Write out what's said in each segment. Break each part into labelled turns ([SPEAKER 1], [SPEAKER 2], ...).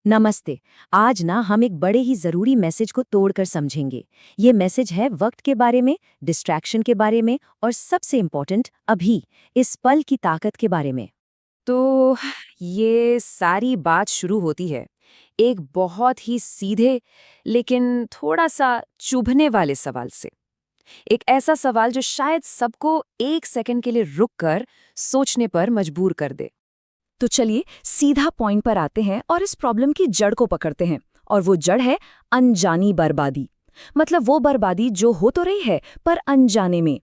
[SPEAKER 1] नमस्ते। आज ना हम एक बड़े ही ज़रूरी मैसेज को तोड़कर समझेंगे। ये मैसेज है वक्त के बारे में, डिस्ट्रैक्शन के बारे में और सबसे इम्पोर्टेंट अभी, इस पल की ताकत के बारे में।
[SPEAKER 2] तो ये सारी बात शुरू होती है एक बहुत ही सीधे लेकिन थोड़ा सा चुभने वाले सवाल से। एक ऐसा सवाल जो शायद सबको एक सेकंड के लिए रुककर सोचने पर मजबूर कर दे।
[SPEAKER 3] तो चलिए सीधा पॉइंट पर आते हैं और इस प्रॉब्लम की जड़ को पकड़ते हैं। और वो जड़ है अनजानी बर्बादी। मतलब वो बर्बादी जो हो तो रही है पर अनजाने में।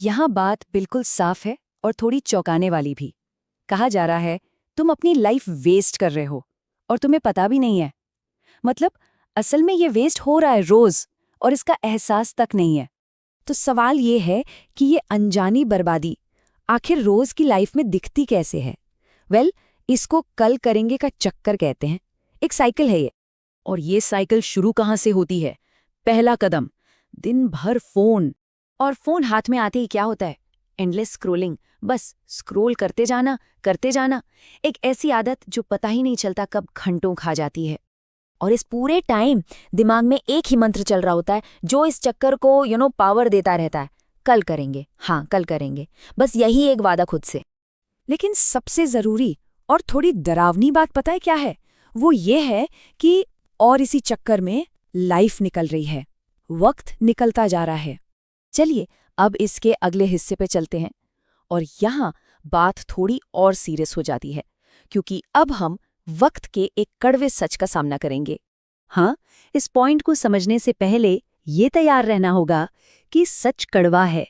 [SPEAKER 1] यहाँ बात बिल्कुल साफ है और थोड़ी चौंकाने वाली भी। कहा जा रहा है तुम अपनी लाइफ वेस्ट कर रहे हो और तुम्हें पता भी नहीं है। मतलब असल में ये वेस्ट हो रहा है रोज और इसका एहसास तक नहीं है। तो सवाल ये है कि ये अनजानी बर्बादी आखिर रोज की लाइफ में दिखती कैसे है। इसको कल करेंगे का चक्कर कहते हैं। एक साइकिल है ये। और ये साइकिल शुरू कहाँ से होती है? पहला कदम, दिन भर फोन। और फोन हाथ में आते ही क्या होता है? Endless scrolling. बस स्क्रोल करते जाना। एक ऐसी आदत जो पता ही नहीं चलता कब घंटों खा जाती है। और इस पूरे टाइम दिमाग में एक ही मंत्र चल रहा होता है जो इस चक्कर को पावर देता रहता है। कल करेंगे, हाँ कल करेंगे। बस यही एक वादा खुद से। लेकिन सबसे जरूरी और थोड़ी डरावनी बात पता है क्या है? वो ये है कि और इसी चक्कर में लाइफ निकल रही है, वक्त निकलता जा रहा है। चलिए अब इसके अगले हिस्से पे चलते हैं। और यहाँ बात थोड़ी और सीरियस हो जाती है, क्योंकि अब हम वक्त के एक कड़वे सच का सामना करेंगे। हाँ, इस पॉइंट को समझने से पहले ये तैयार रहना होगा कि सच कड़वा है।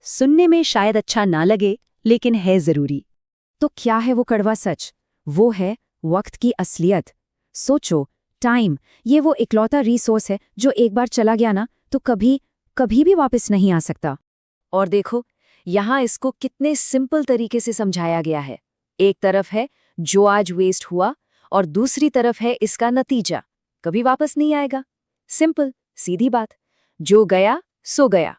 [SPEAKER 1] सुनने में शायद अच्छा ना लगे, लेकिन है जरूरी। तो क्या है वो कड़वा सच? वो है वक्त की असलियत। सोचो, टाइम ये वो इकलौता रिसोर्स है जो एक बार चला गया ना तो कभी भी वापस नहीं आ सकता। और देखो यहाँ इसको कितने सिंपल तरीके से समझाया गया है। एक तरफ है जो आज वेस्ट हुआ और दूसरी तरफ है इसका नतीजा, कभी वापस नहीं आएगा। सिंपल सीधी बात, जो गया सो गया।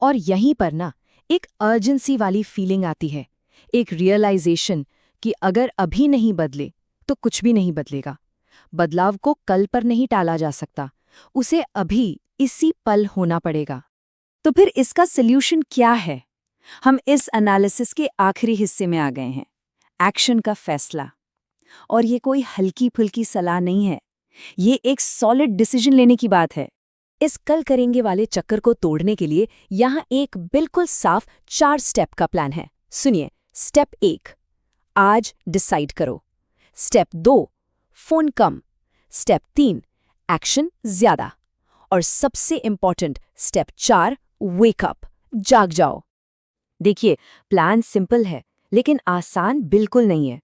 [SPEAKER 1] और यहीं पर ना एक अर्जेंसी वाली फीलिंग आती है, एक रियलाइजेशन कि अगर अभी नहीं बदले तो कुछ भी नहीं बदलेगा। बदलाव को कल पर नहीं टाला जा सकता, उसे अभी इसी पल होना पड़ेगा। तो फिर इसका सल्यूशन क्या है? हम इस एनालिसिस के आखिरी हिस्से में आ गए हैं, एक्शन का फैसला। और ये कोई हल्की फुल्की सलाह नहीं है, ये एक सॉलिड डिसीजन लेने की बात है। इस कल करेंगे वाले चक्कर को तोड़ने के लिए यहाँ एक बिल्कुल साफ 4 स्टेप का प्लान है। सुनिए। स्टेप 1, आज डिसाइड करो। स्टेप 2, फोन कम। स्टेप 3, एक्शन ज्यादा। और सबसे इंपॉर्टेंट स्टेप 4, वेक अप, जाग जाओ। देखिए, प्लान सिंपल है लेकिन आसान बिल्कुल नहीं है।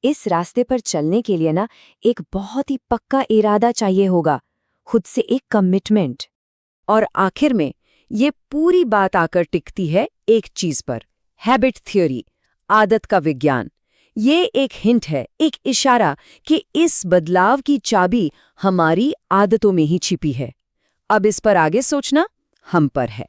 [SPEAKER 1] इस रास्ते पर चलने के लिए ना एक बहुत ही पक्का इरादा चाहिए होगा, खुद से एक कमिटमेंट। और आखिर में ये पूरी बात आकर टिकती है एक चीज पर, हैबिट थ्योरी, आदत का विज्ञान। ये एक हिंट है, एक इशारा कि इस बदलाव की चाबी हमारी आदतों में ही छिपी है। अब इस पर आगे सोचना हम पर है।